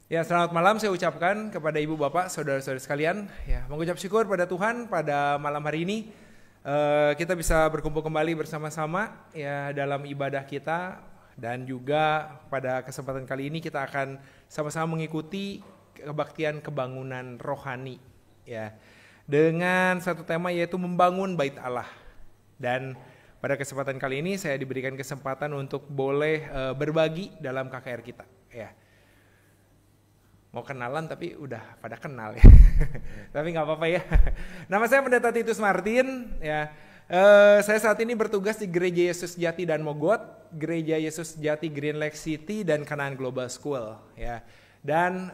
Ya, selamat malam saya ucapkan kepada ibu bapak, saudara-saudara sekalian. Ya, mengucap syukur pada Tuhan pada malam hari ini kita bisa berkumpul kembali bersama-sama ya dalam ibadah kita, dan juga pada kesempatan kali ini kita akan sama-sama mengikuti kebaktian kebangunan rohani ya dengan satu tema, yaitu membangun bait Allah. Dan pada kesempatan kali ini saya diberikan kesempatan untuk boleh berbagi dalam KKR kita ya. Mau kenalan tapi udah pada kenal ya. Tapi nggak apa-apa ya. Nama saya Pendeta Titus Martin ya. Saya saat ini bertugas di Gereja Yesus Jati dan Mogot, Gereja Yesus Jati Green Lake City, dan Kanaan Global School ya. Dan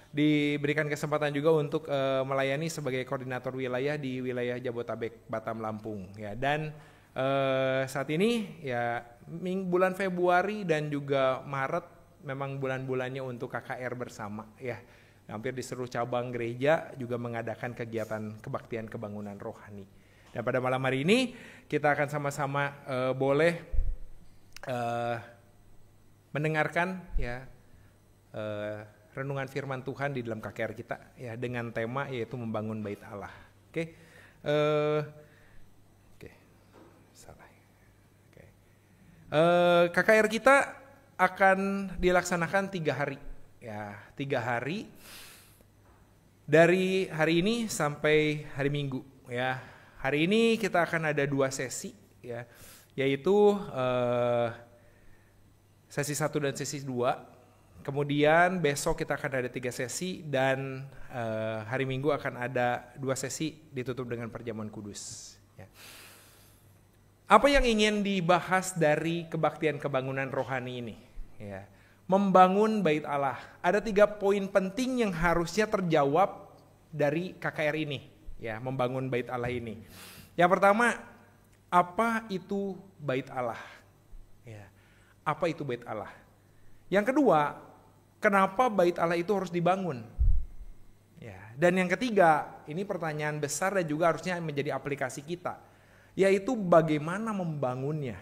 diberikan kesempatan juga untuk melayani sebagai koordinator wilayah di wilayah Jabotabek, Batam, Lampung ya. Dan saat ini ya bulan Februari dan juga Maret memang bulan-bulannya untuk KKR bersama ya. Hampir di seluruh cabang gereja juga mengadakan kegiatan kebaktian kebangunan rohani. Dan pada malam hari ini kita akan sama-sama boleh mendengarkan ya renungan firman Tuhan di dalam KKR kita ya, dengan tema yaitu membangun bait Allah. Oke. Salah. Oke. KKR kita akan dilaksanakan 3 hari ya, 3 hari dari hari ini sampai hari Minggu ya. Hari ini kita akan ada 2 sesi ya, yaitu sesi 1 dan sesi 2. Kemudian besok kita akan ada 3 sesi, dan hari Minggu akan ada 2 sesi ditutup dengan perjamuan kudus ya. Apa yang ingin dibahas dari kebaktian kebangunan rohani ini? Ya, membangun bait Allah. Ada 3 poin penting yang harusnya terjawab dari KKR ini, ya, membangun bait Allah ini. Yang pertama, apa itu bait Allah? Ya, apa itu bait Allah? Yang kedua, kenapa bait Allah itu harus dibangun? Ya, dan yang ketiga, ini pertanyaan besar dan juga harusnya menjadi aplikasi kita, yaitu bagaimana membangunnya.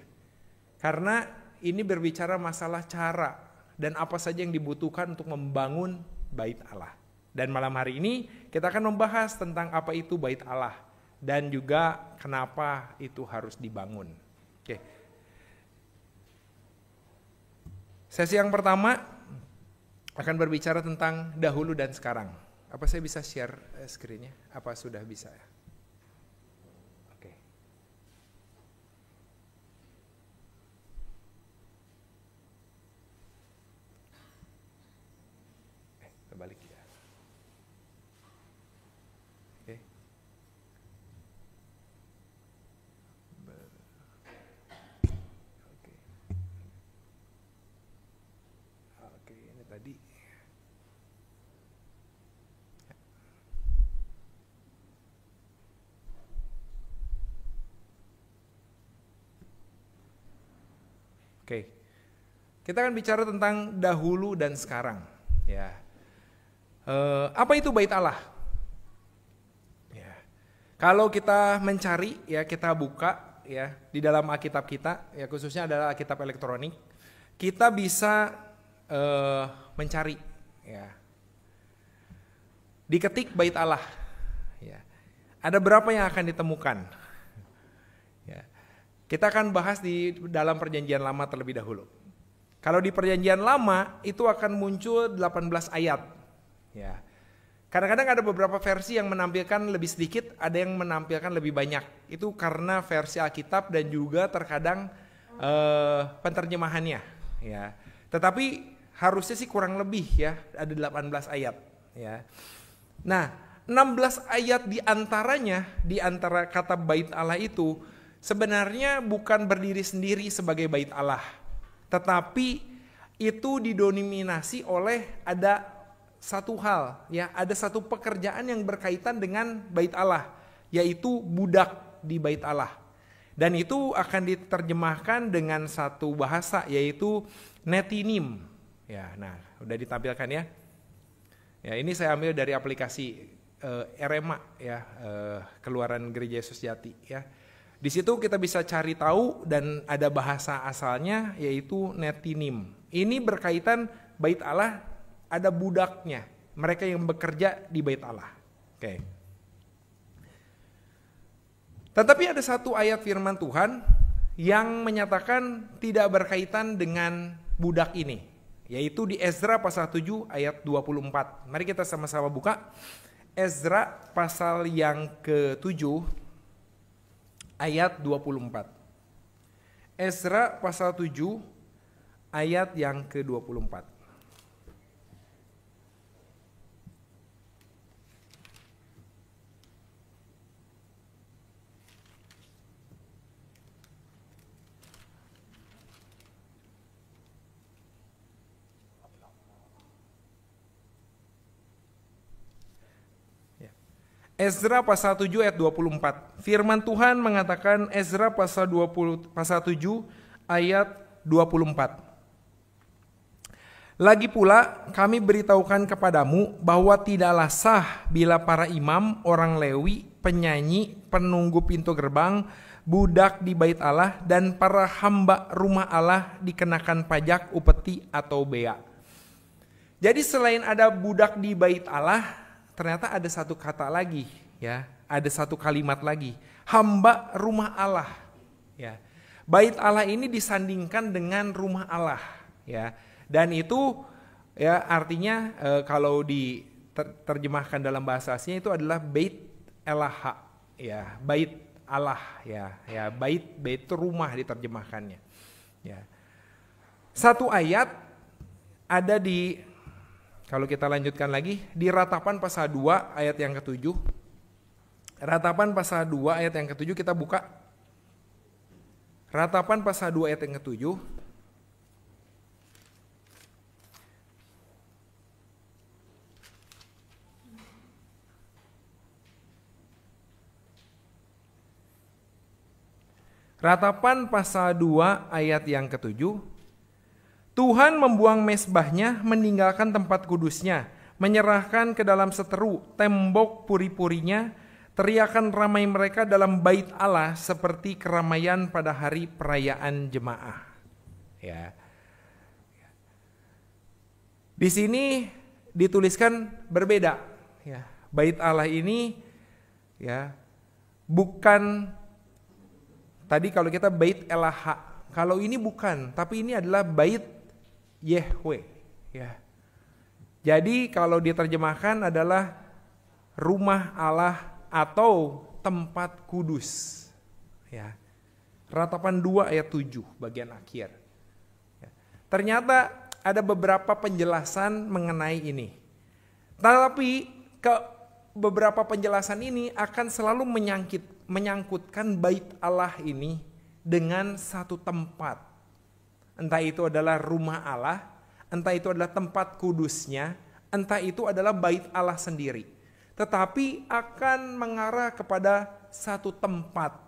Karena ini berbicara masalah cara dan apa saja yang dibutuhkan untuk membangun bait Allah. Dan malam hari ini kita akan membahas tentang apa itu bait Allah dan juga kenapa itu harus dibangun. Oke. Sesi yang pertama akan berbicara tentang dahulu dan sekarang. Apa saya bisa share screen-nya? Apa sudah bisa ya? Balik ya. Oke. Oke, ini tadi. Oke. Kita akan bicara tentang dahulu dan sekarang, ya. Apa itu bait Allah? Ya. Kalau kita mencari ya, kita buka ya di dalam Alkitab kita ya, khususnya adalah Alkitab elektronik, kita bisa mencari ya. Diketik bait Allah ya. Ada berapa yang akan ditemukan? Ya. Kita akan bahas di dalam Perjanjian Lama terlebih dahulu. Kalau di Perjanjian Lama itu akan muncul 18 ayat. Ya, kadang-kadang ada beberapa versi yang menampilkan lebih sedikit, ada yang menampilkan lebih banyak. Itu karena versi Alkitab dan juga terkadang penterjemahannya. Ya, tetapi harusnya sih kurang lebih ya, ada 18 ayat. Ya, nah 16 ayat diantaranya, di antara kata bait Allah itu sebenarnya bukan berdiri sendiri sebagai bait Allah, tetapi itu didominasi oleh ada satu hal ya, ada satu pekerjaan yang berkaitan dengan bait Allah, yaitu budak di bait Allah. Dan itu akan diterjemahkan dengan satu bahasa, yaitu netinim. Ya, nah, udah ditampilkan ya. Ya, ini saya ambil dari aplikasi RMA ya, Keluaran Gereja Yesus Jati ya. Di situ kita bisa cari tahu dan ada bahasa asalnya, yaitu netinim. Ini berkaitan bait Allah ada budaknya, mereka yang bekerja di Bait Allah. Oke. Tetapi ada satu ayat firman Tuhan yang menyatakan tidak berkaitan dengan budak ini, yaitu di Ezra pasal 7 ayat 24. Mari kita sama-sama buka Ezra pasal yang ke-7 ayat 24. Ezra pasal 7 ayat yang ke-24. Ezra pasal 7 ayat 24. Firman Tuhan mengatakan, Ezra pasal 7 ayat 24. Lagi pula kami beritahukan kepadamu bahwa tidaklah sah bila para imam, orang Lewi, penyanyi, penunggu pintu gerbang, budak di Bait Allah, dan para hamba rumah Allah dikenakan pajak, upeti atau bea. Jadi selain ada budak di Bait Allah, ternyata ada satu kata lagi, ya, ada satu kalimat lagi, hamba rumah Allah, ya. Bait Allah ini disandingkan dengan rumah Allah, ya, dan itu, ya, artinya kalau diterjemahkan dalam bahasa aslinya itu adalah Bait Elah, ya, Bait Allah, ya, Bait itu rumah diterjemahkannya, ya. Satu ayat ada di, kalau kita lanjutkan lagi, di Ratapan pasal 2 ayat yang ke-7. Ratapan pasal 2 ayat yang ke-7 kita buka. Ratapan pasal 2 ayat yang ke-7. Ratapan pasal 2 ayat yang ke-7. Tuhan membuang mezbahnya, meninggalkan tempat kudusnya, menyerahkan ke dalam seteru tembok puri-purinya, teriakan ramai mereka dalam Bait Allah seperti keramaian pada hari perayaan jemaah. Ya. Di sini dituliskan berbeda. Ya. Bait Allah ini, ya, bukan tadi kalau kita Bait Elah. Kalau ini bukan, tapi ini adalah Bait Yahweh, ya. Jadi kalau diterjemahkan adalah rumah Allah atau tempat kudus, ya. Ratapan 2 ayat 7 bagian akhir, ya. Ternyata ada beberapa penjelasan mengenai ini, tapi beberapa penjelasan ini akan selalu menyangkutkan Bait Allah ini dengan satu tempat. Entah itu adalah rumah Allah, entah itu adalah tempat kudusnya, entah itu adalah Bait Allah sendiri. Tetapi akan mengarah kepada satu tempat,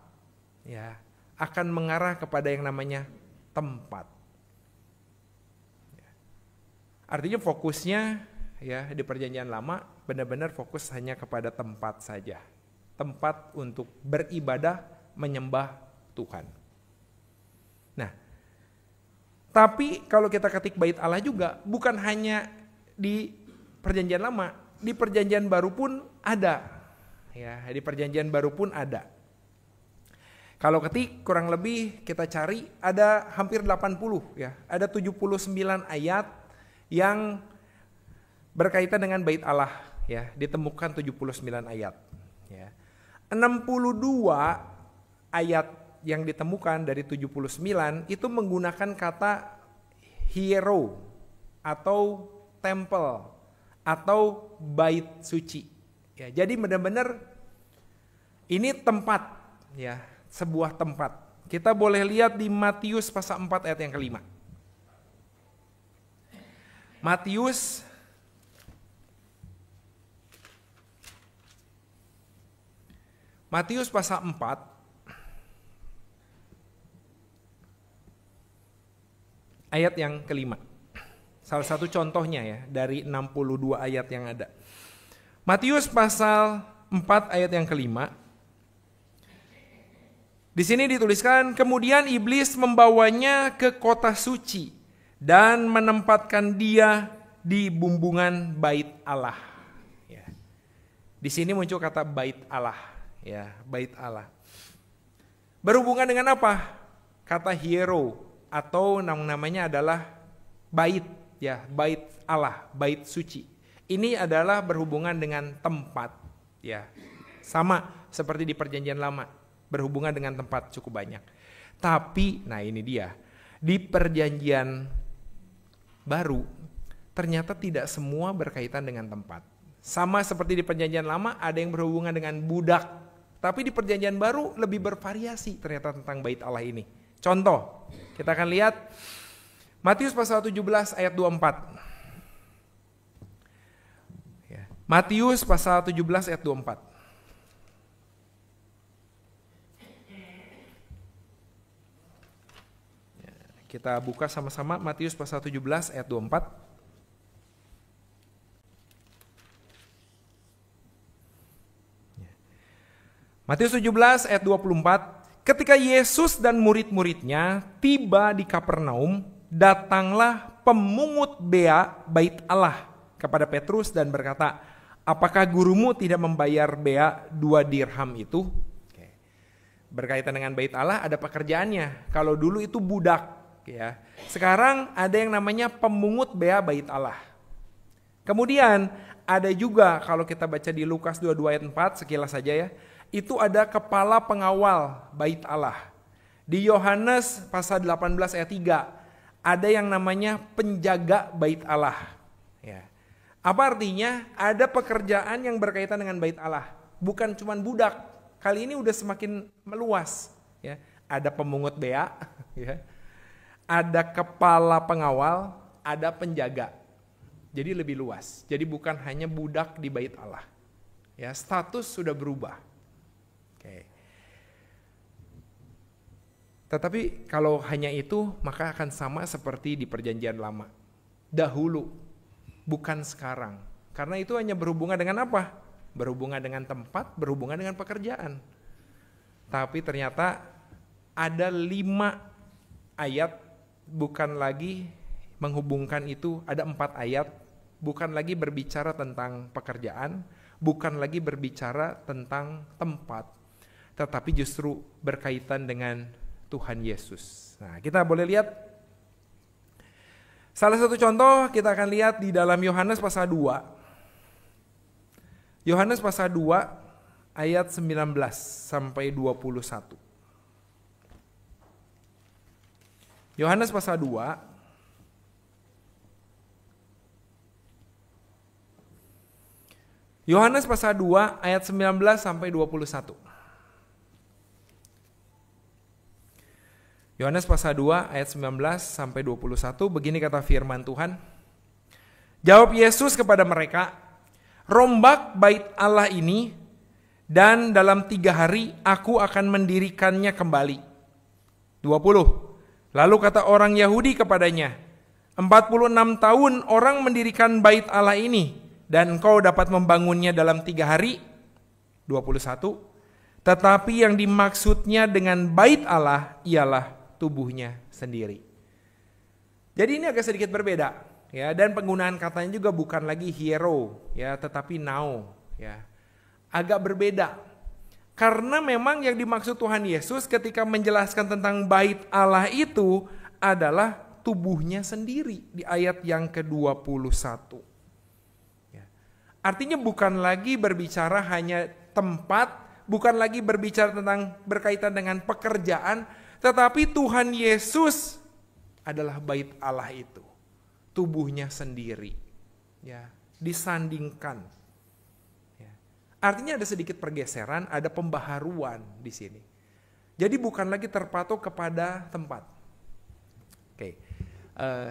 ya, akan mengarah kepada yang namanya tempat. Artinya fokusnya, ya, di Perjanjian Lama benar-benar fokus hanya kepada tempat saja, tempat untuk beribadah, menyembah Tuhan. Nah, tapi kalau kita ketik Bait Allah juga bukan hanya di Perjanjian Lama, di Perjanjian Baru pun ada. Ya, di Perjanjian Baru pun ada. Kalau ketik kurang lebih kita cari ada hampir 80, ya. Ada 79 ayat yang berkaitan dengan Bait Allah, ya. Ditemukan 79 ayat, ya. 62 ayat yang ditemukan dari 79 itu menggunakan kata hiero atau temple atau bait suci, ya. Jadi benar-benar ini tempat, ya, sebuah tempat. Kita boleh lihat di Matius pasal 4 ayat yang ke-5. Matius pasal 4 ayat yang ke-5. Salah satu contohnya, ya, dari 62 ayat yang ada. Matius pasal 4 ayat yang ke-5. Di sini dituliskan, kemudian iblis membawanya ke kota suci dan menempatkan dia di bumbungan bait Allah. Ya. Di sini muncul kata bait Allah, ya, bait Allah. Berhubungan dengan apa? Kata hiero atau namanya adalah bait, ya, bait Allah, bait suci. Ini adalah berhubungan dengan tempat, ya. Sama seperti di Perjanjian Lama, berhubungan dengan tempat cukup banyak. Tapi, nah ini dia, di Perjanjian Baru ternyata tidak semua berkaitan dengan tempat. Sama seperti di Perjanjian Lama ada yang berhubungan dengan budak. Tapi di Perjanjian Baru lebih bervariasi ternyata tentang bait Allah ini. Contoh, kita akan lihat Matius pasal 17 ayat 24. Ya, Matius pasal 17 ayat 24. Ya, kita buka sama-sama Matius pasal 17 ayat 24. Matius 17 ayat 24, ketika Yesus dan murid-muridnya tiba di Kapernaum, datanglah pemungut bea bait Allah kepada Petrus dan berkata, apakah gurumu tidak membayar bea 2 dirham itu? Oke. Berkaitan dengan bait Allah ada pekerjaannya. Kalau dulu itu budak, ya. Sekarang ada yang namanya pemungut bea bait Allah. Kemudian ada juga kalau kita baca di Lukas 22 ayat 4 sekilas saja ya. Itu ada kepala pengawal bait Allah. Di Yohanes pasal 18 ayat 3 ada yang namanya penjaga bait Allah. Ya. Apa artinya? Ada pekerjaan yang berkaitan dengan bait Allah. Bukan cuma budak. Kali ini udah semakin meluas. Ya. Ada pemungut bea, ya. Ada kepala pengawal, ada penjaga. Jadi lebih luas. Jadi bukan hanya budak di bait Allah. Ya, status sudah berubah. Oke. Tetapi kalau hanya itu maka akan sama seperti di Perjanjian Lama. Dahulu, bukan sekarang. Karena itu hanya berhubungan dengan apa? Berhubungan dengan tempat, berhubungan dengan pekerjaan. Tapi ternyata ada 5 ayat bukan lagi menghubungkan itu, ada 4 ayat bukan lagi berbicara tentang pekerjaan, bukan lagi berbicara tentang tempat, tetapi justru berkaitan dengan Tuhan Yesus. Nah, kita boleh lihat salah satu contoh kita akan lihat di dalam Yohanes pasal 2. Yohanes pasal 2 ayat 19 sampai 21. Yohanes pasal 2 Yohanes pasal 2 ayat 19 sampai 21. Yohanes pasal 2 ayat 19 sampai 21, begini kata firman Tuhan. Jawab Yesus kepada mereka, rombak bait Allah ini dan dalam 3 hari aku akan mendirikannya kembali. 20. Lalu kata orang Yahudi kepadanya, 46 tahun orang mendirikan bait Allah ini dan engkau dapat membangunnya dalam 3 hari. 21. Tetapi yang dimaksudnya dengan bait Allah ialah tubuhnya sendiri. Jadi ini agak sedikit berbeda, ya, dan penggunaan katanya juga bukan lagi hero, ya, tetapi now, ya. Agak berbeda. Karena memang yang dimaksud Tuhan Yesus ketika menjelaskan tentang bait Allah itu adalah tubuhnya sendiri di ayat yang ke-21. Ya. Artinya bukan lagi berbicara hanya tempat, bukan lagi berbicara tentang berkaitan dengan pekerjaan, tetapi Tuhan Yesus adalah bait Allah itu, tubuhnya sendiri, ya, disandingkan. Ya. Artinya ada sedikit pergeseran, ada pembaharuan di sini. Jadi bukan lagi terpatok kepada tempat. Oke,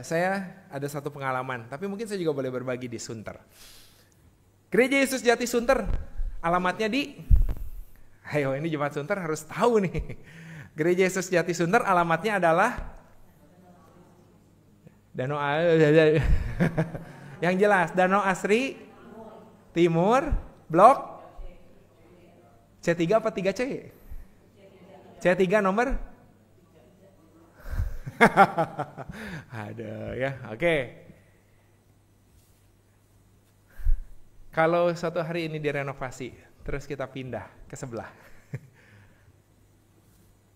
saya ada satu pengalaman, tapi mungkin saya juga boleh berbagi di Sunter. Gereja Yesus Jati Sunter, alamatnya di, ayo ini Jemaat Sunter harus tahu nih. Gereja Yesus Jati Sunter alamatnya adalah Danau yang jelas Danau Asri Timur Blok C3 apa 3C? C3 nomor? Ada ya, oke. Kalau suatu hari ini direnovasi, terus kita pindah ke sebelah.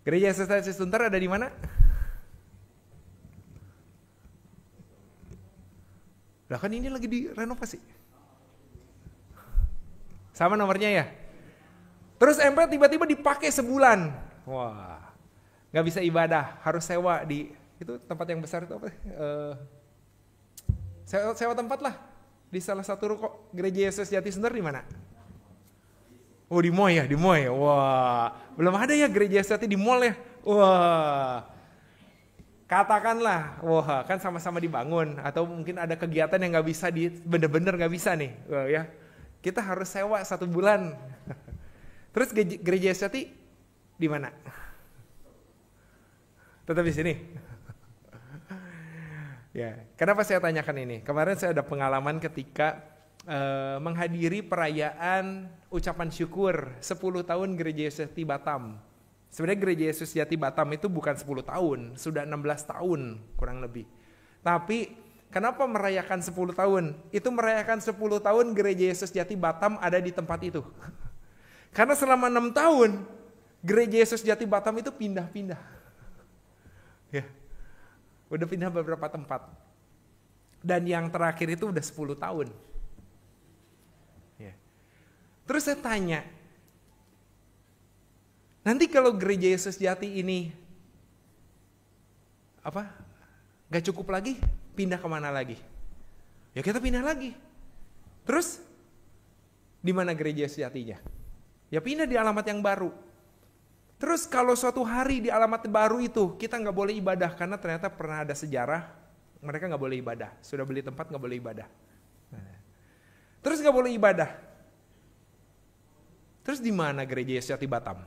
Gereja Yesus Jati Sunter ada di mana? Lah kan ini lagi direnovasi. Sama nomornya ya. Terus MP tiba-tiba dipakai sebulan. Wah, nggak bisa ibadah, harus sewa di itu tempat yang besar itu apa? Sewa tempat lah. Di salah satu ruko Gereja Yesus Jati Sunter di mana? Oh di mall ya, di mall ya. Wah, belum ada ya Gereja Yesus Jati di mall ya. Wah, katakanlah, wah kan sama-sama dibangun atau mungkin ada kegiatan yang nggak bisa bener-bener nggak bisa nih, wah, ya. Kita harus sewa 1 bulan. Terus Gereja Yesus Jati di mana? Tetap di sini. Ya, kenapa saya tanyakan ini? Kemarin saya ada pengalaman ketika menghadiri perayaan ucapan syukur 10 tahun Gereja Yesus Jati Batam. Sebenarnya Gereja Yesus Jati Batam itu bukan 10 tahun, sudah 16 tahun kurang lebih. Tapi kenapa merayakan 10 tahun? Itu merayakan 10 tahun Gereja Yesus Jati Batam ada di tempat itu. Karena selama 6 tahun Gereja Yesus Jati Batam itu pindah-pindah. Ya. Udah pindah beberapa tempat. Dan yang terakhir itu udah 10 tahun. Ya. Terus saya tanya, nanti kalau Gereja Yesus Jati ini gak cukup lagi, pindah kemana lagi? Ya kita pindah lagi. Terus di mana Gereja Yesus Jatinya? Ya pindah di alamat yang baru. Terus kalau suatu hari di alamat baru itu kita nggak boleh ibadah karena ternyata pernah ada sejarah mereka nggak boleh ibadah, sudah beli tempat nggak boleh ibadah. Terus nggak boleh ibadah. Terus di mana Gereja Yesus Jati Batam?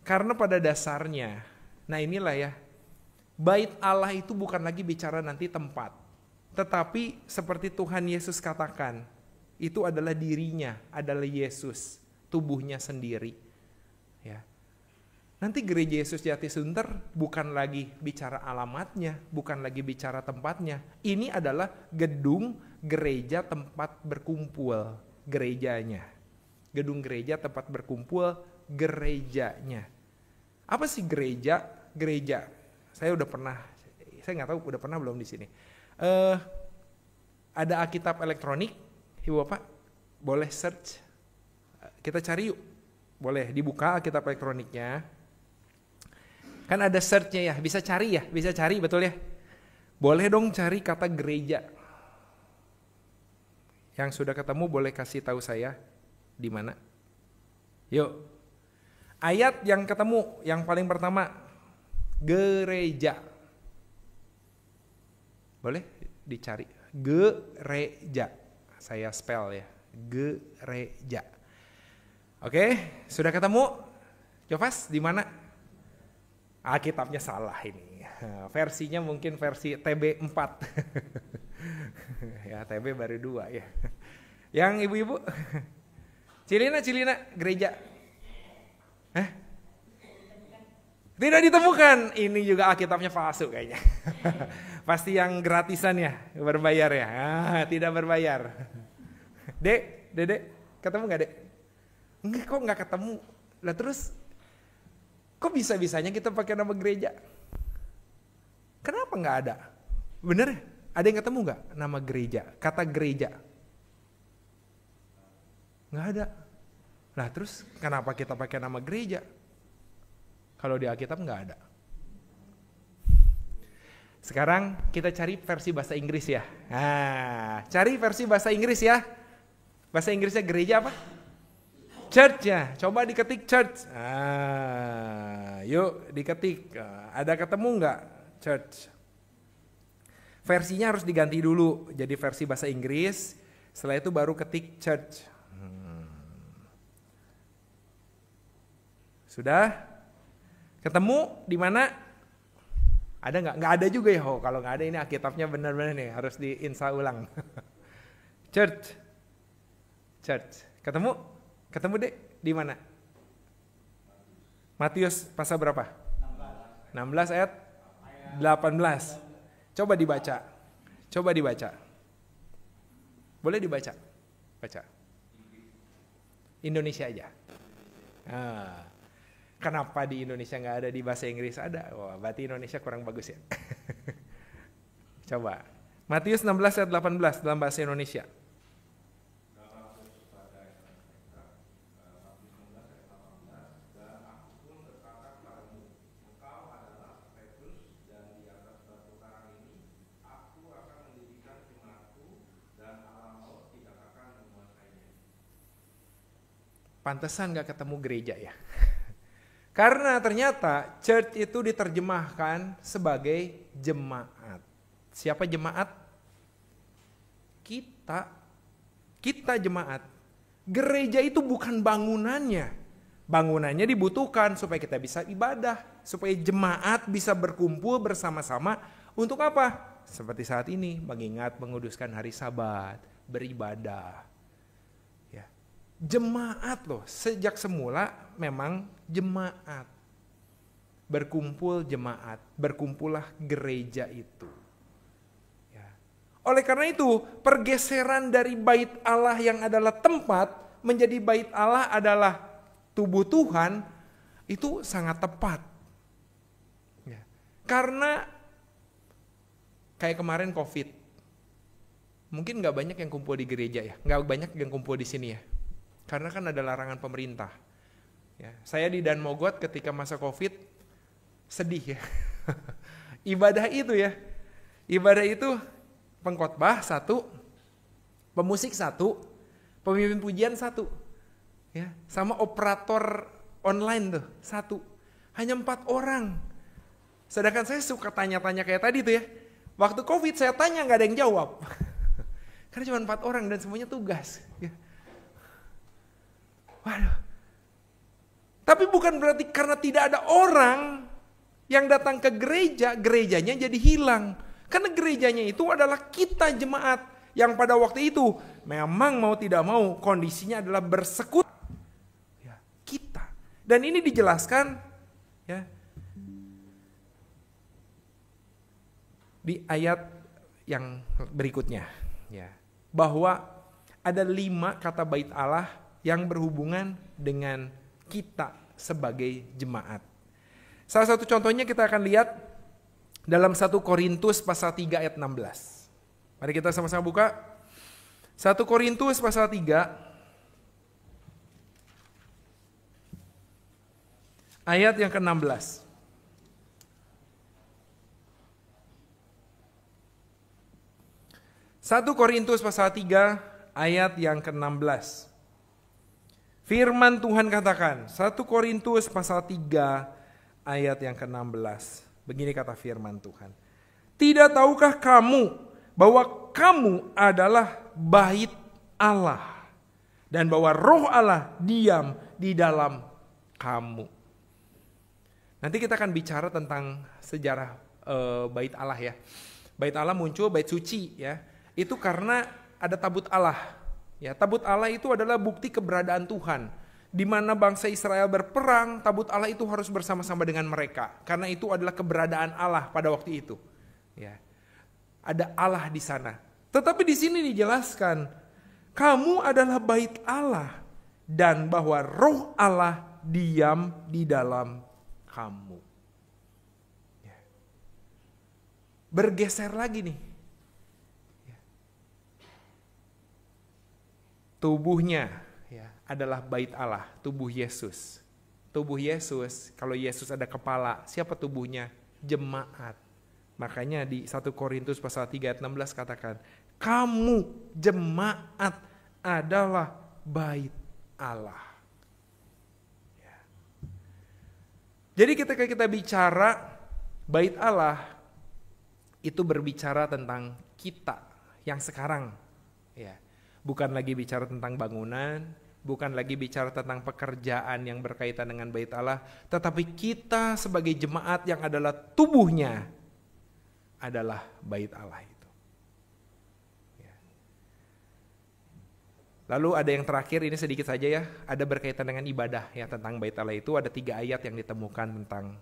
Karena pada dasarnya, nah inilah ya, bait Allah itu bukan lagi bicara nanti tempat, tetapi seperti Tuhan Yesus katakan. Itu adalah dirinya, adalah Yesus, tubuhnya sendiri. Ya. Nanti Gereja Yesus Jati Sunter bukan lagi bicara alamatnya, bukan lagi bicara tempatnya. Ini adalah gedung gereja tempat berkumpul gerejanya. Gedung gereja tempat berkumpul gerejanya. Apa sih gereja? Gereja. Saya nggak tahu udah pernah belum di sini. Ada Alkitab elektronik. Ibu Bapak boleh search, kita cari yuk, boleh dibuka Alkitab elektroniknya, kan ada searchnya ya, bisa cari betul ya, boleh dong cari kata gereja, yang sudah ketemu boleh kasih tahu saya di mana, yuk, ayat yang ketemu yang paling pertama, gereja, boleh dicari, gereja. Saya spell ya, gereja. Oke, sudah ketemu? Jovas di mana? Alkitabnya salah ini. Versinya mungkin versi TB 4. Ya, TB baru 2 ya. Yang ibu-ibu? Cilina gereja. Tidak ditemukan. Ini juga Alkitabnya palsu kayaknya. Pasti yang gratisan ya, berbayar ya. Tidak berbayar. Dedek, ketemu gak Dek? Enggak, kok gak ketemu? Lah terus, kok bisa-bisanya kita pakai nama gereja? Kenapa gak ada? Bener? Ada yang ketemu gak nama gereja? Kata gereja? Gak ada. Lah terus, kenapa kita pakai nama gereja? Kalau di Alkitab nggak ada. Sekarang kita cari versi bahasa Inggris ya. Nah, cari versi bahasa Inggris ya. Bahasa Inggrisnya gereja apa? Church ya. Coba diketik church. Yuk diketik. Ada ketemu nggak church? Versinya harus diganti dulu. Jadi versi bahasa Inggris. Setelah itu baru ketik church. Sudah? Ketemu di mana? Ada nggak? Nggak ada juga ya. Oh, kalau nggak ada ini Alkitabnya benar-benar nih harus diinstal ulang. Church. Ketemu Dek di mana? Matius pasal berapa? 16 ayat 18. Coba dibaca. Coba dibaca. Boleh dibaca? Baca. Indonesia aja. Nah, kenapa di Indonesia nggak ada di bahasa Inggris? Ada. Wah, berarti Indonesia kurang bagus ya. Coba. Matius 16 ayat 18 dalam bahasa Indonesia. Pantesan gak ketemu gereja ya. Karena ternyata church itu diterjemahkan sebagai jemaat. Siapa jemaat? Kita. Kita jemaat. Gereja itu bukan bangunannya. Bangunannya dibutuhkan supaya kita bisa ibadah. Supaya jemaat bisa berkumpul bersama-sama. Untuk apa? Seperti saat ini, mengingat menguduskan hari Sabat, beribadah. Jemaat loh, sejak semula memang jemaat. Berkumpul jemaat, berkumpullah gereja itu. Ya. Oleh karena itu, pergeseran dari bait Allah yang adalah tempat menjadi bait Allah adalah tubuh Tuhan, itu sangat tepat. Ya. Karena kayak kemarin COVID, mungkin gak banyak yang kumpul di gereja ya, gak banyak yang kumpul di sini ya. Karena kan ada larangan pemerintah. Ya, saya di Dan Mogot ketika masa COVID sedih ya. Ibadah itu ya. Ibadah itu pengkhotbah 1, pemusik 1, pemimpin pujian 1. Ya, sama operator online tuh 1. Hanya 4 orang. Sedangkan saya suka tanya-tanya kayak tadi tuh ya. Waktu COVID saya tanya gak ada yang jawab. Karena cuma 4 orang dan semuanya tugas. Ya. Waduh. Tapi bukan berarti karena tidak ada orang yang datang ke gereja, gerejanya jadi hilang. Karena gerejanya itu adalah kita jemaat yang pada waktu itu memang mau tidak mau kondisinya adalah bersekutu. Ya, kita. Dan ini dijelaskan ya di ayat yang berikutnya. Ya, bahwa ada 5 kata bait Allah yang berhubungan dengan kita sebagai jemaat. Salah satu contohnya kita akan lihat dalam 1 Korintus pasal 3 ayat 16. Mari kita sama-sama buka. 1 Korintus pasal 3 ayat yang ke-16. 1 Korintus pasal 3 ayat yang ke-16. Firman Tuhan katakan, 1 Korintus pasal 3 ayat yang ke-16. Begini kata firman Tuhan. Tidak tahukah kamu bahwa kamu adalah bait Allah dan bahwa roh Allah diam di dalam kamu. Nanti kita akan bicara tentang sejarah bait Allah ya. Bait Allah muncul, bait suci ya. Itu karena ada tabut Allah. Ya, tabut Allah itu adalah bukti keberadaan Tuhan. Di mana bangsa Israel berperang, tabut Allah itu harus bersama-sama dengan mereka. Karena itu adalah keberadaan Allah pada waktu itu. Ya. Ada Allah di sana. Tetapi di sini dijelaskan, kamu adalah bait Allah dan bahwa roh Allah diam di dalam kamu. Ya. Bergeser lagi nih. Tubuhnya ya, adalah bait Allah, tubuh Yesus. Tubuh Yesus, kalau Yesus ada kepala, siapa tubuhnya? Jemaat. Makanya di 1 Korintus pasal 3 ayat 16 katakan, kamu jemaat adalah bait Allah. Ya. Jadi ketika kita bicara bait Allah, itu berbicara tentang kita yang sekarang. Ya. Bukan lagi bicara tentang bangunan, bukan lagi bicara tentang pekerjaan yang berkaitan dengan bait Allah, tetapi kita sebagai jemaat yang adalah tubuhnya adalah bait Allah itu. Ya. Lalu ada yang terakhir, ini sedikit saja ya, ada berkaitan dengan ibadah ya tentang bait Allah itu, ada 3 ayat yang ditemukan tentang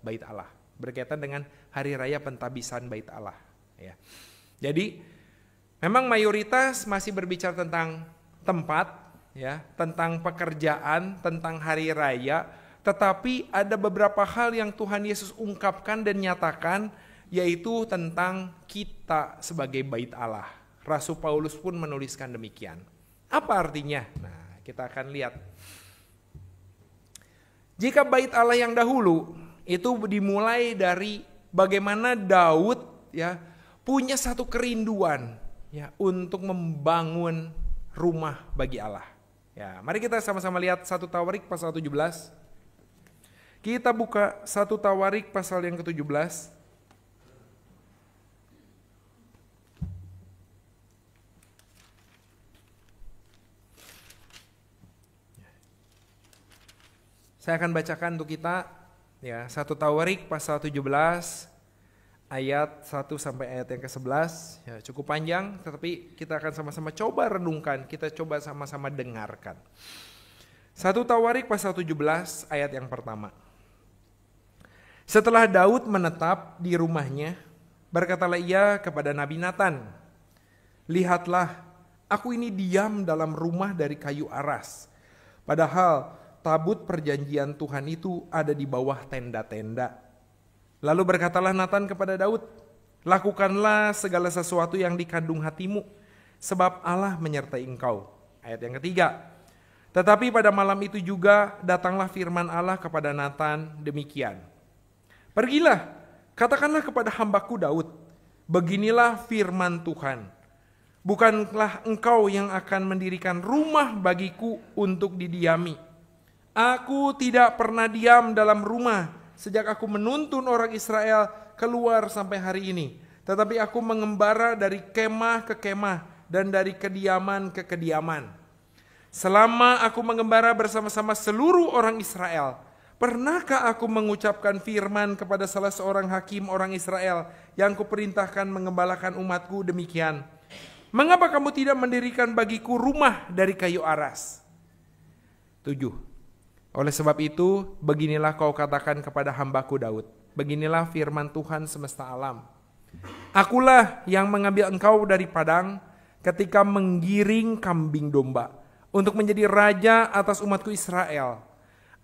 bait Allah. berkaitan dengan hari raya pentabisan Bait Allah, ya. Jadi memang mayoritas masih berbicara tentang tempat, ya, tentang pekerjaan, tentang hari raya, tetapi ada beberapa hal yang Tuhan Yesus ungkapkan dan nyatakan, yaitu tentang kita sebagai Bait Allah. Rasul Paulus pun menuliskan demikian. Apa artinya? Nah, kita akan lihat. Jika Bait Allah yang dahulu itu dimulai dari bagaimana Daud, ya, punya satu kerinduan, ya, untuk membangun rumah bagi Allah. Ya, mari kita sama-sama lihat 1 Tawarik pasal 17. Kita buka 1 Tawarik pasal yang ke-17. Saya akan bacakan untuk kita, ya, 1 Tawarik pasal 17 ayat 1 sampai ayat yang ke-11. Ya, cukup panjang, tetapi kita akan sama-sama coba renungkan, kita coba sama-sama dengarkan. 1 Tawarik pasal 17 ayat yang pertama. Setelah Daud menetap di rumahnya, berkatalah ia kepada Nabi Natan, "Lihatlah, aku ini diam dalam rumah dari kayu aras, padahal tabut perjanjian Tuhan itu ada di bawah tenda-tenda." Lalu berkatalah Natan kepada Daud, "Lakukanlah segala sesuatu yang dikandung hatimu, sebab Allah menyertai engkau." Ayat yang ketiga. Tetapi pada malam itu juga datanglah firman Allah kepada Natan demikian. "Pergilah, katakanlah kepada hambaku Daud, beginilah firman Tuhan. Bukankah engkau yang akan mendirikan rumah bagiku untuk didiami? Aku tidak pernah diam dalam rumah sejak aku menuntun orang Israel keluar sampai hari ini. Tetapi aku mengembara dari kemah ke kemah dan dari kediaman ke kediaman. Selama aku mengembara bersama-sama seluruh orang Israel, pernahkah aku mengucapkan firman kepada salah seorang hakim orang Israel yang kuperintahkan mengembalakan umatku demikian? Mengapa kamu tidak mendirikan bagiku rumah dari kayu aras?" 7. Oleh sebab itu, beginilah kau katakan kepada hambaku Daud, beginilah firman Tuhan semesta alam. Akulah yang mengambil engkau dari padang ketika menggiring kambing domba untuk menjadi raja atas umatku Israel.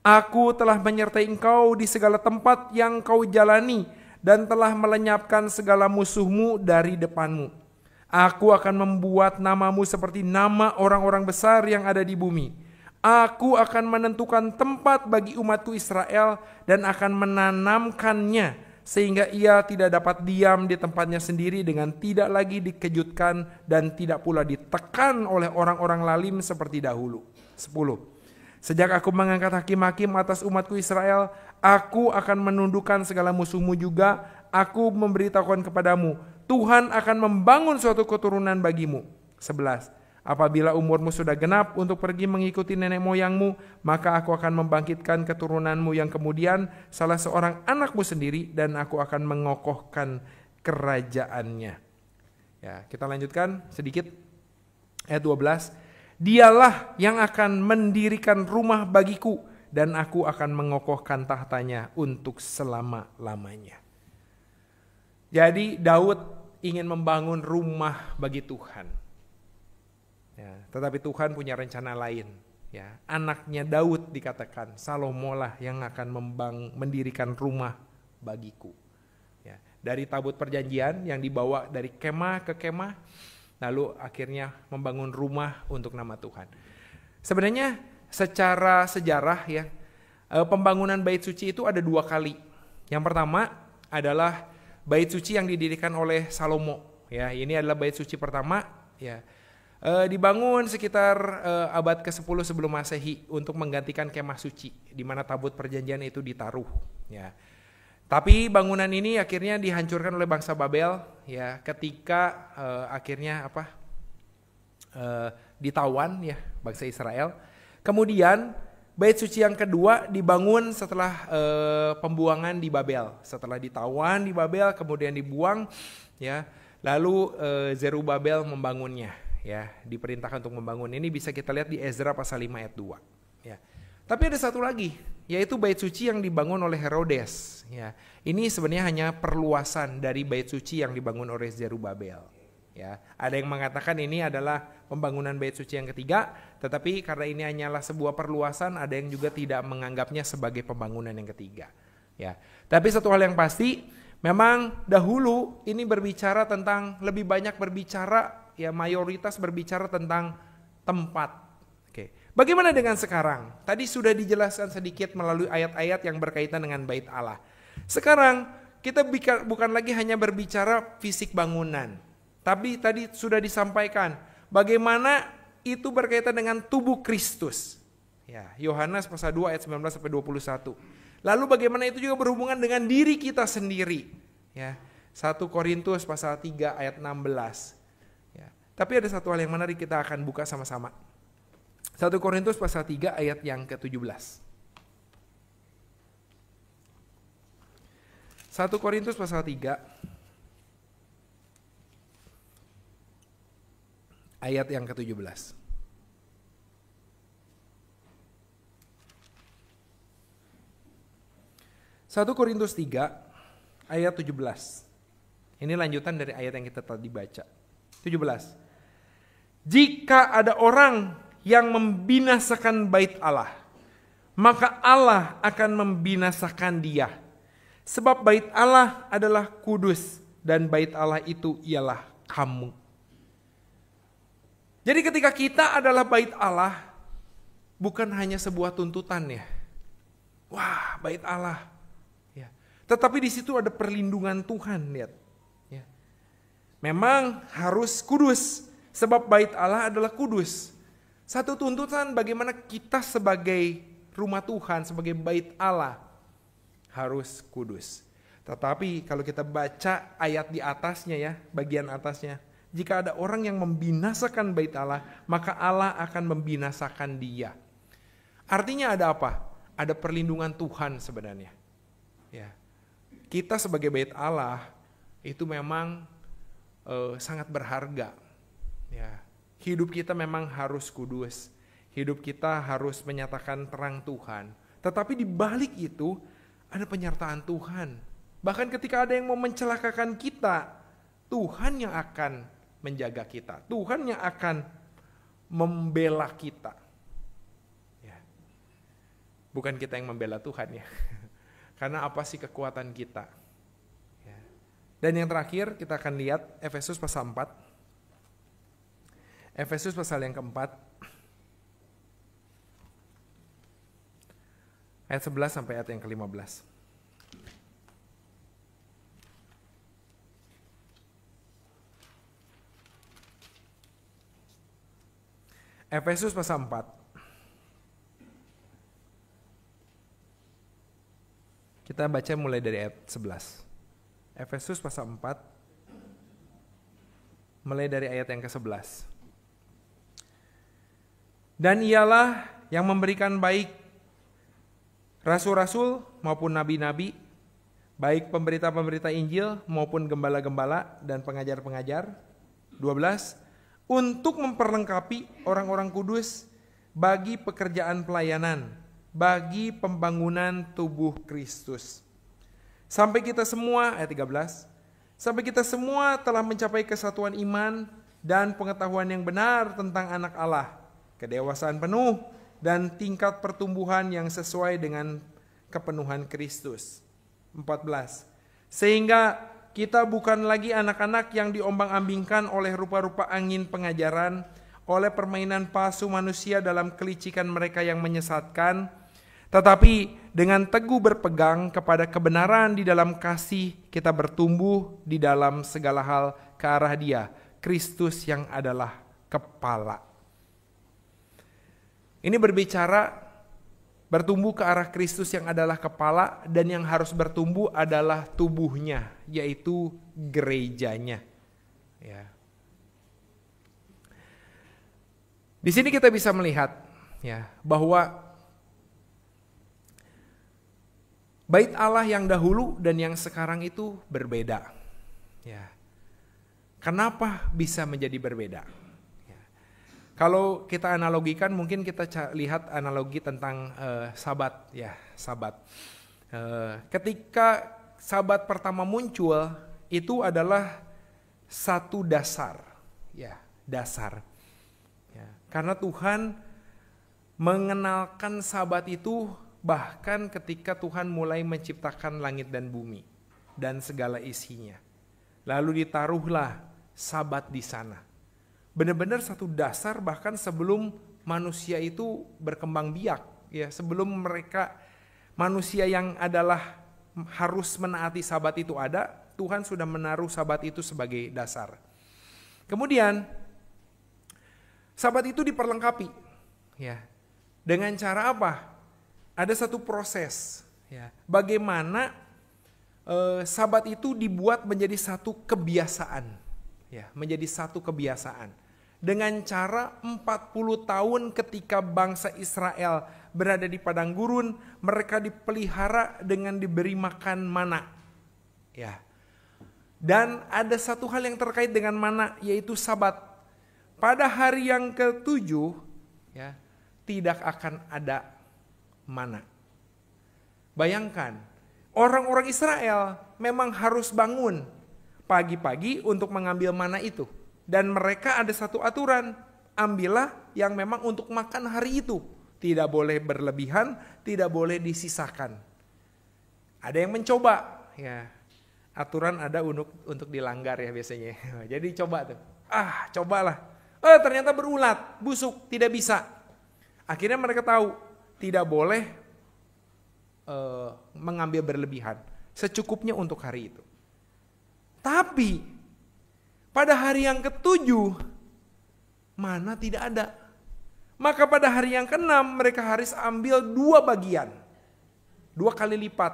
Aku telah menyertai engkau di segala tempat yang kau jalani dan telah melenyapkan segala musuhmu dari depanmu. Aku akan membuat namamu seperti nama orang-orang besar yang ada di bumi. Aku akan menentukan tempat bagi umatku Israel dan akan menanamkannya sehingga ia tidak dapat diam di tempatnya sendiri dengan tidak lagi dikejutkan dan tidak pula ditekan oleh orang-orang lalim seperti dahulu. 10. Sejak aku mengangkat hakim-hakim atas umatku Israel, aku akan menundukkan segala musuhmu juga. Aku memberitahukan kepadamu, Tuhan akan membangun suatu keturunan bagimu. 11. Apabila umurmu sudah genap untuk pergi mengikuti nenek moyangmu, maka aku akan membangkitkan keturunanmu yang kemudian salah seorang anakmu sendiri dan aku akan mengokohkan kerajaannya. Ya, kita lanjutkan sedikit. Ayat 12. Dialah yang akan mendirikan rumah bagiku dan aku akan mengokohkan tahtanya untuk selama-lamanya. Jadi Daud ingin membangun rumah bagi Tuhan. Ya, tetapi Tuhan punya rencana lain. Ya, anaknya Daud dikatakan Salomo lah yang akan mendirikan rumah bagiku. Ya, dari tabut perjanjian yang dibawa dari kemah ke kemah, lalu akhirnya membangun rumah untuk nama Tuhan. Sebenarnya secara sejarah, ya, pembangunan bait suci itu ada 2 kali. Yang pertama adalah bait suci yang didirikan oleh Salomo. Ya, ini adalah bait suci pertama. Ya. Dibangun sekitar abad ke-10 sebelum Masehi untuk menggantikan kemah suci di mana tabut perjanjian itu ditaruh. Ya. Tapi bangunan ini akhirnya dihancurkan oleh bangsa Babel, ya, ketika akhirnya ditawan, ya, bangsa Israel. Kemudian bait suci yang kedua dibangun setelah pembuangan di Babel, setelah ditawan di Babel kemudian dibuang, ya, lalu Zerubabel membangunnya. Ya, diperintahkan untuk membangun. Ini bisa kita lihat di Ezra pasal 5 ayat 2. Ya. Tapi ada satu lagi, yaitu bait suci yang dibangun oleh Herodes. Ya, ini sebenarnya hanya perluasan dari bait suci yang dibangun oleh Zerubabel. Ya, ada yang mengatakan ini adalah pembangunan bait suci yang ketiga, tetapi karena ini hanyalah sebuah perluasan, ada yang juga tidak menganggapnya sebagai pembangunan yang ketiga. Ya, tapi satu hal yang pasti, memang dahulu ini berbicara tentang lebih banyak berbicara, ya mayoritas berbicara tentang tempat. Oke, bagaimana dengan sekarang? Tadi sudah dijelaskan sedikit melalui ayat-ayat yang berkaitan dengan bait Allah. Sekarang kita bukan lagi hanya berbicara fisik bangunan. Tapi tadi sudah disampaikan bagaimana itu berkaitan dengan tubuh Kristus. Ya, Yohanes pasal 2 ayat 19 sampai 21. Lalu bagaimana itu juga berhubungan dengan diri kita sendiri. Ya, 1 Korintus pasal 3 ayat 16. Ya, tapi ada satu hal yang menarik kita akan buka sama-sama. 1 Korintus pasal 3 ayat yang ke-17. 1 Korintus pasal 3 ayat yang ke-17. 1 Korintus 3 ayat 17. Ini lanjutan dari ayat yang kita tadi baca. 17. Jika ada orang yang membinasakan bait Allah, maka Allah akan membinasakan dia. Sebab bait Allah adalah kudus dan bait Allah itu ialah kamu. Jadi ketika kita adalah bait Allah, bukan hanya sebuah tuntutan ya. Wah, bait Allah. Ya. Tetapi di situ ada perlindungan Tuhan, lihat. Ya. Memang harus kudus, sebab bait Allah adalah kudus. Satu tuntutan bagaimana kita sebagai rumah Tuhan, sebagai bait Allah harus kudus. Tetapi kalau kita baca ayat di atasnya ya, bagian atasnya, jika ada orang yang membinasakan bait Allah, maka Allah akan membinasakan dia. Artinya ada apa? Ada perlindungan Tuhan sebenarnya. Ya. Kita sebagai bait Allah itu memang sangat berharga. Ya. Hidup kita memang harus kudus. Hidup kita harus menyatakan terang Tuhan. Tetapi di balik itu ada penyertaan Tuhan. Bahkan ketika ada yang mau mencelakakan kita, Tuhan yang akan menjaga kita. Tuhan yang akan membela kita. Ya. Bukan kita yang membela Tuhan ya. Karena apa sih kekuatan kita? Ya. Dan yang terakhir kita akan lihat Efesus pasal 4. Efesus pasal yang keempat. Ayat 11 sampai ayat yang ke-15. Efesus pasal 4. Kita baca mulai dari ayat 11. Efesus pasal 4 mulai dari ayat yang ke-11. Dan ialah yang memberikan baik rasul-rasul maupun nabi-nabi, baik pemberita-pemberita Injil maupun gembala-gembala dan pengajar-pengajar. 12. Untuk memperlengkapi orang-orang kudus bagi pekerjaan pelayanan, bagi pembangunan tubuh Kristus. Sampai kita semua, ayat 13, sampai kita semua telah mencapai kesatuan iman dan pengetahuan yang benar tentang anak Allah, kedewasaan penuh dan tingkat pertumbuhan yang sesuai dengan kepenuhan Kristus. 14. Sehingga kita bukan lagi anak-anak yang diombang-ambingkan oleh rupa-rupa angin pengajaran, oleh permainan palsu manusia dalam kelicikan mereka yang menyesatkan, tetapi dengan teguh berpegang kepada kebenaran di dalam kasih, kita bertumbuh di dalam segala hal ke arah Dia, Kristus yang adalah kepala. Ini berbicara bertumbuh ke arah Kristus yang adalah kepala, dan yang harus bertumbuh adalah tubuhnya, yaitu gerejanya. Ya. Di sini kita bisa melihat ya bahwa bait Allah yang dahulu dan yang sekarang itu berbeda. Ya. Kenapa bisa menjadi berbeda? Ya. Kalau kita analogikan, mungkin kita lihat analogi tentang Sabat, ya, Sabat. Ketika Sabat pertama muncul, itu adalah satu dasar, ya, dasar. Ya, karena Tuhan mengenalkan Sabat itu bahkan ketika Tuhan mulai menciptakan langit dan bumi dan segala isinya. Lalu ditaruhlah Sabat di sana. Benar-benar satu dasar bahkan sebelum manusia itu berkembang biak, ya, sebelum manusia yang adalah harus menaati Sabat itu ada, Tuhan sudah menaruh Sabat itu sebagai dasar. Kemudian Sabat itu diperlengkapi, ya, dengan cara apa? Ada satu proses, ya, bagaimana Sabat itu dibuat menjadi satu kebiasaan, ya, menjadi satu kebiasaan. Dengan cara 40 tahun ketika bangsa Israel berada di padang gurun, mereka dipelihara dengan diberi makan mana. Ya. Dan ada satu hal yang terkait dengan mana, yaitu Sabat. Pada hari yang ke-7, ya, tidak akan ada mana. Bayangkan, orang-orang Israel memang harus bangun pagi-pagi untuk mengambil mana itu. Dan mereka ada satu aturan, ambillah yang memang untuk makan hari itu. Tidak boleh berlebihan, tidak boleh disisakan. Ada yang mencoba, ya. Aturan ada untuk dilanggar, ya, biasanya. Jadi coba tuh. Cobalah. Ternyata berulat, busuk, tidak bisa. Akhirnya mereka tahu tidak boleh mengambil berlebihan, secukupnya untuk hari itu. Tapi pada hari yang ke-7 mana tidak ada. Maka pada hari yang ke-6 mereka harus ambil 2 bagian, 2 kali lipat.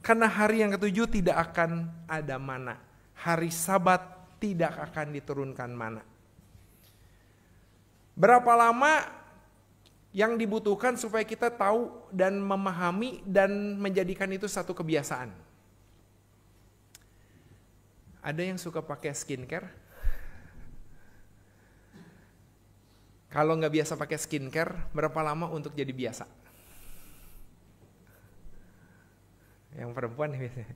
Karena hari yang ke-7 tidak akan ada mana. Hari Sabat tidak akan diturunkan mana. Berapa lama yang dibutuhkan supaya kita tahu dan memahami dan menjadikan itu satu kebiasaan? Ada yang suka pakai skincare? Kalau nggak biasa pakai skincare, berapa lama untuk jadi biasa? Yang perempuan biasanya,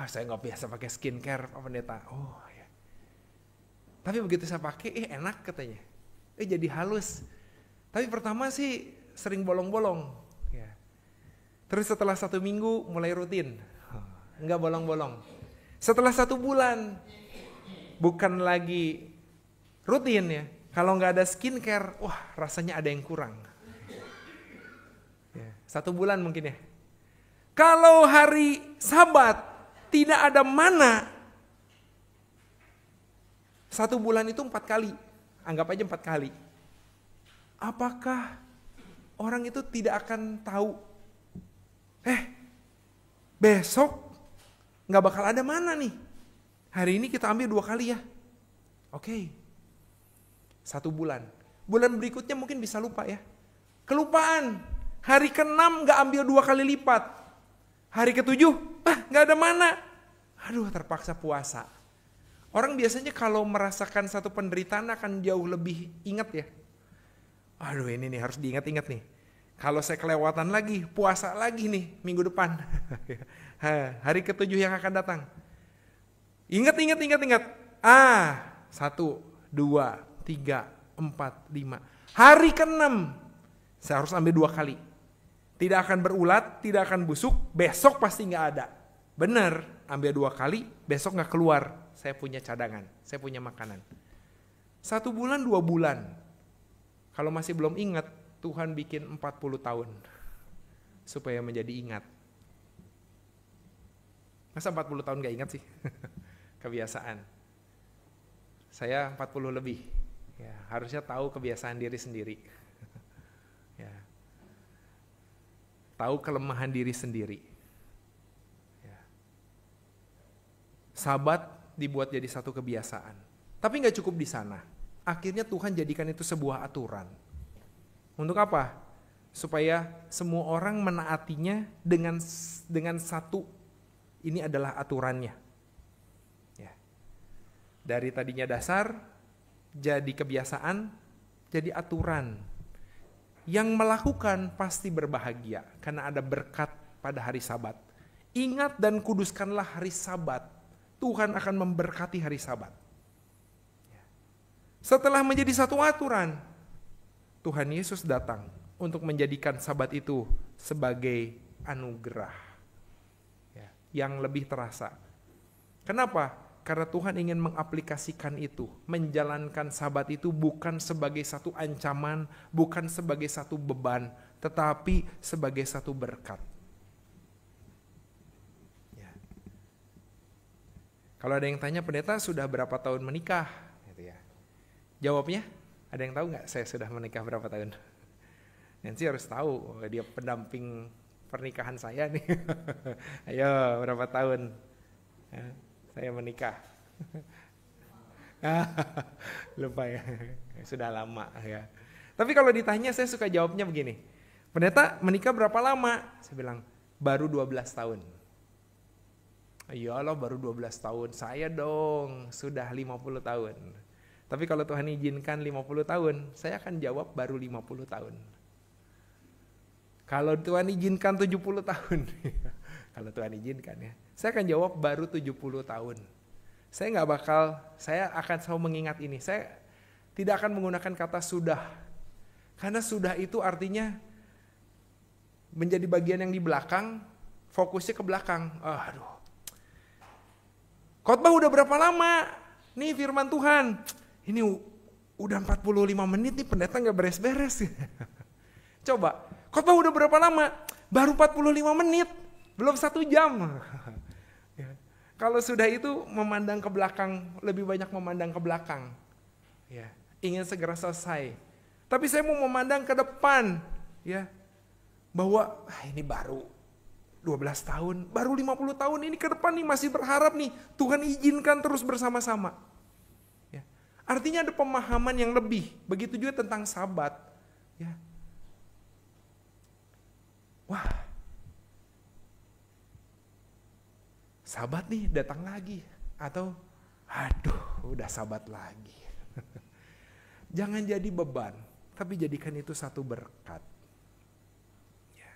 saya nggak biasa pakai skincare, Pak Pendeta. Oh ya. Tapi begitu saya pakai, enak katanya. Jadi halus. Tapi pertama sih sering bolong-bolong. Ya. Terus setelah 1 minggu mulai rutin, nggak bolong-bolong. Setelah 1 bulan, bukan lagi rutin, ya. Kalau nggak ada skincare, rasanya ada yang kurang. Ya, 1 bulan mungkin, ya. Kalau hari Sabat tidak ada mana, 1 bulan itu 4 kali. Anggap aja 4 kali. Apakah orang itu tidak akan tahu? Besok nggak bakal ada mana nih. Hari ini kita ambil 2 kali, ya. Oke. 1 bulan. Bulan berikutnya mungkin bisa lupa, ya. Kelupaan. Hari ke-6 nggak ambil 2 kali lipat. Hari ke-7, nggak ada mana. Aduh, terpaksa puasa. Orang biasanya kalau merasakan satu penderitaan akan jauh lebih ingat, ya. Aduh, ini nih harus diingat-ingat nih. Kalau saya kelewatan lagi, puasa lagi nih minggu depan. Hari ke-7 yang akan datang. Ingat. 1, 2, 3, 4, 5. Hari ke-6 saya harus ambil 2 kali. Tidak akan berulat, tidak akan busuk, besok pasti gak ada. Benar, ambil 2 kali, besok gak keluar. Saya punya cadangan, saya punya makanan. 1 bulan, 2 bulan. Kalau masih belum ingat, Tuhan bikin 40 tahun. Supaya menjadi ingat. Masa 40 tahun gak ingat sih? Kebiasaan. Saya 40 lebih. Ya, harusnya tahu kebiasaan diri sendiri. Ya. Tahu kelemahan diri sendiri. Ya. Sabat dibuat jadi satu kebiasaan. Tapi gak cukup di sana. Akhirnya Tuhan jadikan itu sebuah aturan. Untuk apa? Supaya semua orang menaatinya dengan satu. Ini adalah aturannya. Ya. Dari tadinya dasar, jadi kebiasaan, jadi aturan. Yang melakukan pasti berbahagia karena ada berkat pada hari Sabat. Ingat dan kuduskanlah hari Sabat. Tuhan akan memberkati hari Sabat. Setelah menjadi satu aturan, Tuhan Yesus datang untuk menjadikan Sabat itu sebagai anugerah yang lebih terasa. Kenapa? Karena Tuhan ingin mengaplikasikan itu, menjalankan Sabat itu bukan sebagai satu ancaman, bukan sebagai satu beban, tetapi sebagai satu berkat. Ya. Kalau ada yang tanya, pendeta sudah berapa tahun menikah? Gitu ya. Jawabnya, ada yang tahu nggak saya sudah menikah berapa tahun? Nancy harus tahu, dia pendamping pernikahan saya nih. Ayo, berapa tahun? Ya. Saya menikah. Lupa ya, sudah lama ya. Tapi kalau ditanya saya suka jawabnya begini. Pendeta menikah berapa lama? Saya bilang baru 12 tahun. Iyalah baru 12 tahun. Saya dong sudah 50 tahun. Tapi kalau Tuhan izinkan 50 tahun, saya akan jawab baru 50 tahun. Kalau Tuhan izinkan 70 tahun. Kalau Tuhan izinkan ya. Saya akan jawab baru 70 tahun. Saya akan selalu mengingat ini. Saya tidak akan menggunakan kata sudah. Karena sudah itu artinya menjadi bagian yang di belakang, fokusnya ke belakang. Aduh. Khotbah udah berapa lama? Nih firman Tuhan. Ini udah 45 menit nih pendeta gak beres-beres. Coba, khotbah udah berapa lama? Baru 45 menit. Belum 1 jam. Ya. Kalau sudah itu memandang ke belakang, lebih banyak memandang ke belakang. Ya. Ingin segera selesai. Tapi saya mau memandang ke depan. Ya. Bahwa ini baru 12 tahun, baru 50 tahun ini ke depan nih masih berharap nih. Tuhan izinkan terus bersama-sama. Ya. Artinya ada pemahaman yang lebih. Begitu juga tentang Sabat. Ya. Wah. Sabat nih datang lagi. Atau aduh udah Sabat lagi. Jangan jadi beban. Tapi jadikan itu satu berkat. Ya.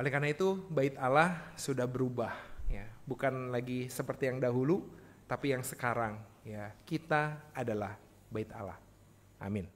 Oleh karena itu bait Allah sudah berubah. Ya. Bukan lagi seperti yang dahulu. Tapi yang sekarang. Ya. Kita adalah bait Allah. Amin.